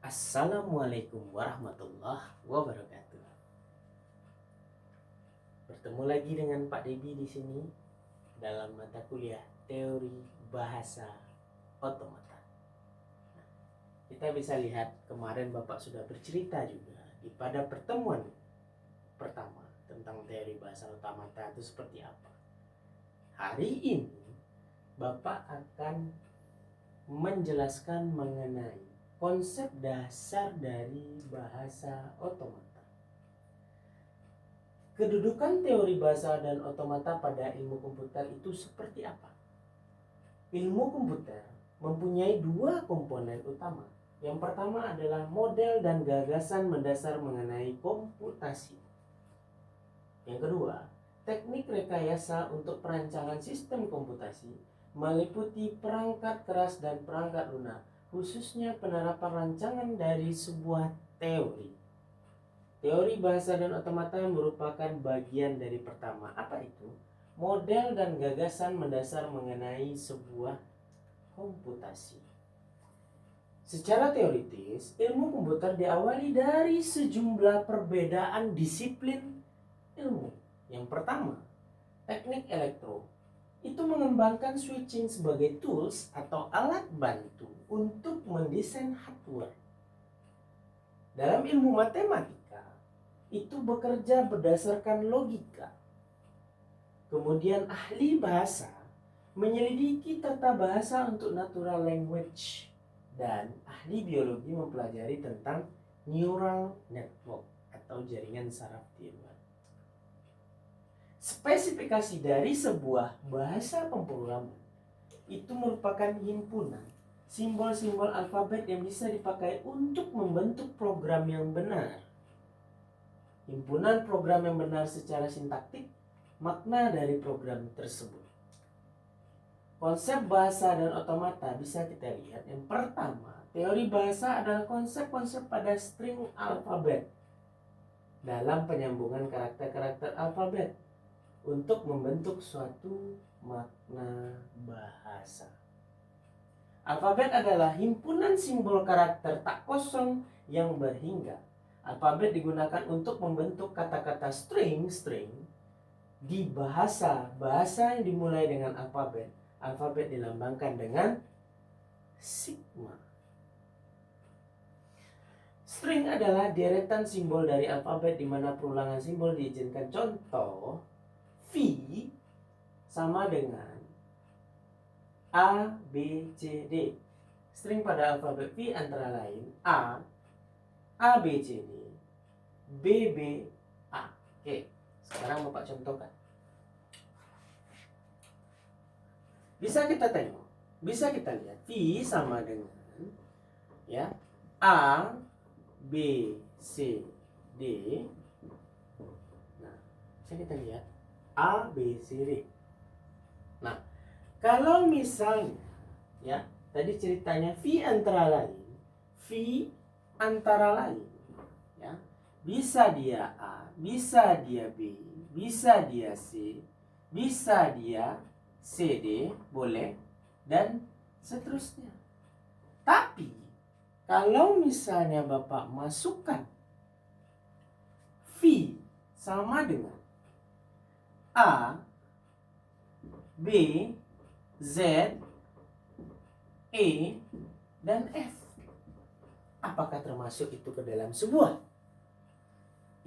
Assalamualaikum warahmatullahi wabarakatuh. Bertemu lagi dengan Pak Debi di sini dalam mata kuliah Teori Bahasa Otomata. Kita bisa lihat kemarin Bapak sudah bercerita juga pada pertemuan pertama tentang teori bahasa otomata itu seperti apa. Hari ini Bapak akan menjelaskan mengenai konsep dasar dari bahasa otomata. Kedudukan teori bahasa dan otomata pada ilmu komputer itu seperti apa? Ilmu komputer mempunyai dua komponen utama. Yang pertama adalah model dan gagasan mendasar mengenai komputasi. Yang kedua, teknik rekayasa untuk perancangan sistem komputasi meliputi perangkat keras dan perangkat lunak, khususnya penerapan rancangan dari sebuah teori. Teori bahasa dan otomata merupakan bagian dari pertama. Apa itu? Model dan gagasan mendasar mengenai sebuah komputasi. Secara teoritis, ilmu komputer diawali dari sejumlah perbedaan disiplin ilmu. Yang pertama, teknik elektro itu mengembangkan switching sebagai tools atau alat bantu untuk mendesain hardware. Dalam ilmu matematika, itu bekerja berdasarkan logika. Kemudian ahli bahasa menyelidiki tata bahasa untuk natural language. Dan ahli biologi mempelajari tentang neural network atau jaringan saraf tiruan. Spesifikasi dari sebuah bahasa pemrograman itu merupakan himpunan simbol-simbol alfabet yang bisa dipakai untuk membentuk program yang benar. Himpunan program yang benar secara sintaktik, makna dari program tersebut. Konsep bahasa dan otomata bisa kita lihat. Yang pertama, teori bahasa adalah konsep-konsep pada string alfabet dalam penyambungan karakter-karakter alfabet untuk membentuk suatu makna bahasa. Alfabet adalah himpunan simbol karakter tak kosong yang berhingga. Alfabet digunakan untuk membentuk kata-kata string di bahasa yang dimulai dengan alfabet. Alfabet dilambangkan dengan sigma. String adalah deretan simbol dari alfabet di mana perulangan simbol diizinkan. Contoh, V sama dengan A, B, C, D. String pada alfabet V antara lain A, B, C, D, B, B, A. Oke, sekarang Bapak contohkan. Bisa kita tengok, bisa kita lihat V sama dengan ya A, B, C, D. Nah, bisa kita lihat A, B, C, D. Nah, kalau misalnya ya tadi ceritanya V antara lain ya, bisa dia A, bisa dia B, bisa dia C, bisa dia CD, boleh, dan seterusnya. Tapi kalau misalnya Bapak masukkan V sama dengan A, B, Z, E, dan F, apakah termasuk itu ke dalam sebuah?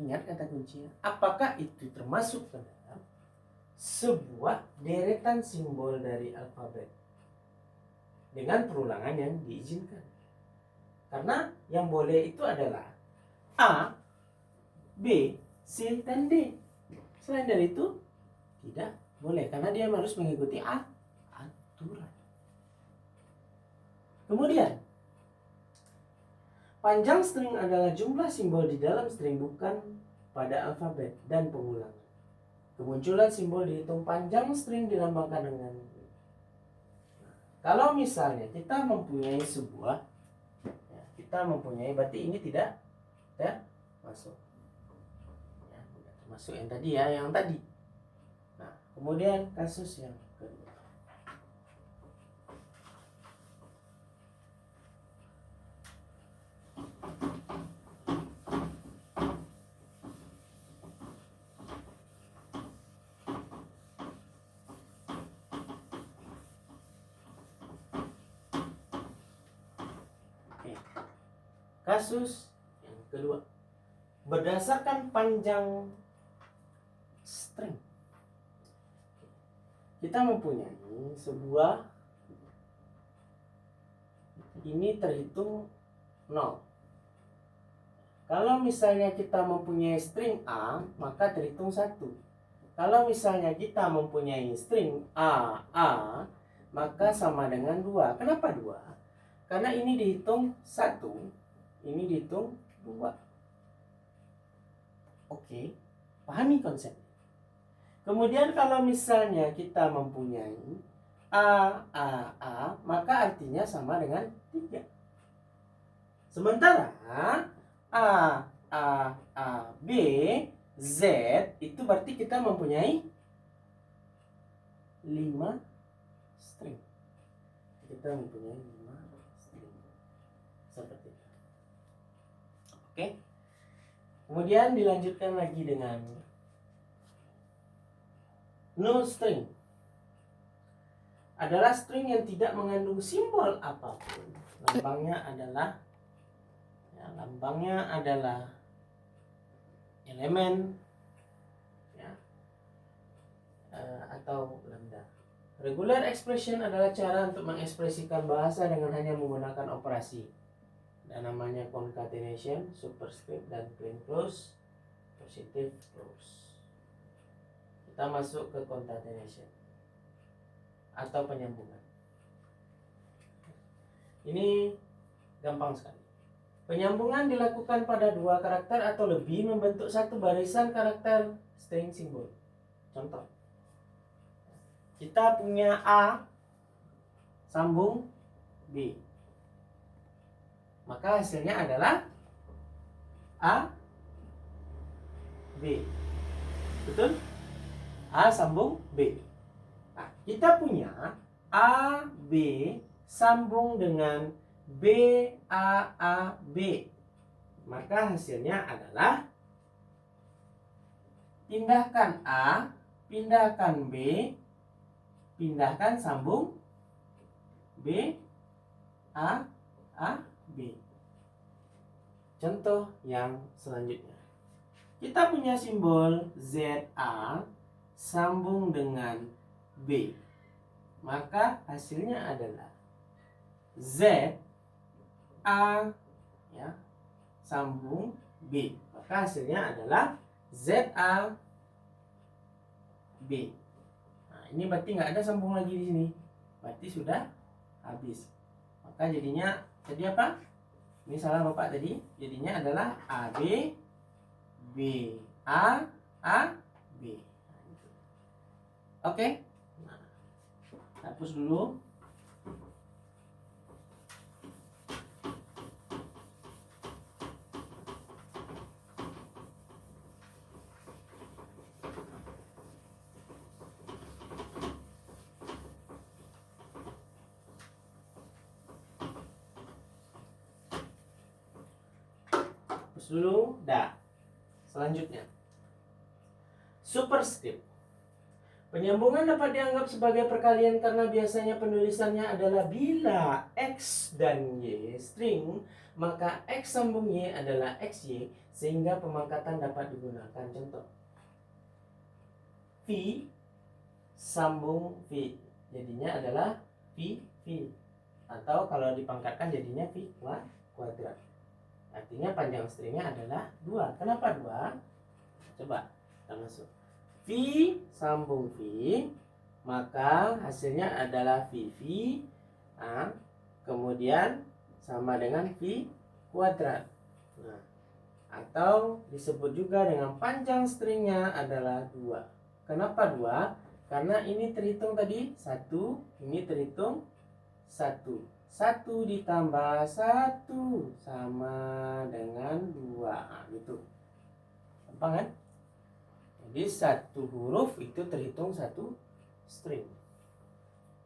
Ingat kata kuncinya, apakah itu termasuk ke dalam sebuah deretan simbol dari alfabet dengan perulangan yang diizinkan? Karena yang boleh itu adalah A, B, C, dan D. Selain dari itu tidak boleh, karena dia harus mengikuti aturan. Kemudian, panjang string adalah jumlah simbol di dalam string, bukan pada alfabet dan pengulangan. Kemunculan simbol dihitung panjang string dilambangkan dengan kalau misalnya kita mempunyai sebuah ya, berarti ini tidak masuk ya, termasuk yang tadi ya, yang tadi. Nah, kemudian kasus yang kedua. Oke. Kasus yang kedua, berdasarkan panjang string, kita mempunyai sebuah, ini terhitung 0. Kalau misalnya kita mempunyai string A, maka terhitung 1. Kalau misalnya kita mempunyai string A, maka sama dengan 2. Kenapa 2? Karena ini dihitung 1, ini dihitung 2. Oke, pahami konsepnya. Kemudian kalau misalnya kita mempunyai A, maka artinya sama dengan 3. Sementara B, Z, itu berarti kita mempunyai 5 string. Kita mempunyai 5 string. Seperti itu. Oke. Kemudian dilanjutkan lagi dengan null string. Adalah string yang tidak mengandung simbol apapun. Lambangnya adalah elemen, ya, atau lambda. Regular expression adalah cara untuk mengekspresikan bahasa dengan hanya menggunakan operasi. Dan namanya concatenation, superscript, dan plain close, positive close. Kita masuk ke concatenation atau penyambungan. Ini gampang sekali. Penyambungan dilakukan pada 2 karakter atau lebih membentuk satu barisan karakter string simbol. Contoh, kita punya A sambung B, maka hasilnya adalah A, B. Betul? A sambung B. Nah, kita punya A, B sambung dengan B, A, B. Maka hasilnya adalah pindahkan A, pindahkan B, pindahkan sambung B, A, B. Contoh yang selanjutnya. Kita punya simbol ZA sambung dengan B. Maka hasilnya adalah Z A, ya, sambung B. Maka hasilnya adalah ZA B. Nah, ini berarti nggak ada sambung lagi di sini. Berarti sudah habis. Maka jadinya jadi apa? Ini salah Bapak tadi. Jadinya adalah AB B A B. Oke. Nah, hapus dulu. Dulu, dah. Selanjutnya, superscript. Penyambungan dapat dianggap sebagai perkalian karena biasanya penulisannya adalah bila X dan Y string, maka X sambung Y adalah XY, sehingga pemangkatan dapat digunakan. Contoh, V sambung V, jadinya adalah V. Atau kalau dipangkatkan jadinya V kuadrat. Artinya panjang stringnya adalah 2. Kenapa 2? Coba kita masuk. V sambung V, maka hasilnya adalah VV. Nah, kemudian sama dengan V kuadrat. Nah, atau disebut juga dengan panjang stringnya adalah 2. Kenapa 2? Karena ini terhitung tadi 1, ini terhitung 1. 1 ditambah 1 sama dengan 2. Nah, gitu. Gampang kan? Jadi satu huruf itu terhitung satu string.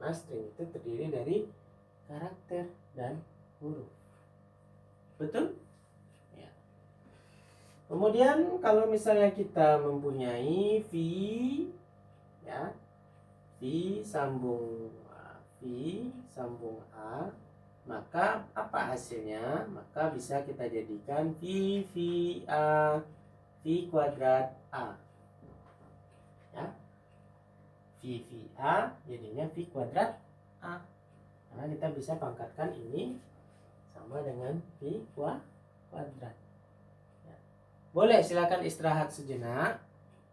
Nah, string itu terdiri dari karakter dan huruf. Betul? Ya. Kemudian kalau misalnya kita mempunyai V, ya, V sambung A, maka Maka apa hasilnya? Maka bisa kita jadikan V kuadrat A. Ya. A jadinya V kuadrat A. Karena kita bisa pangkatkan ini sama dengan V kuadrat. Ya. Boleh, silakan istirahat sejenak.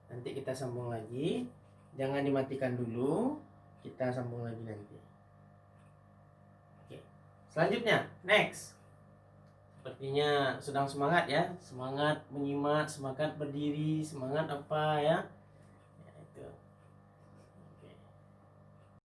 Nanti kita sambung lagi. Jangan dimatikan dulu. Kita sambung lagi nanti. Oke. Selanjutnya, next. Sepertinya sedang semangat ya. Semangat menyimak, semangat berdiri, semangat apa ya.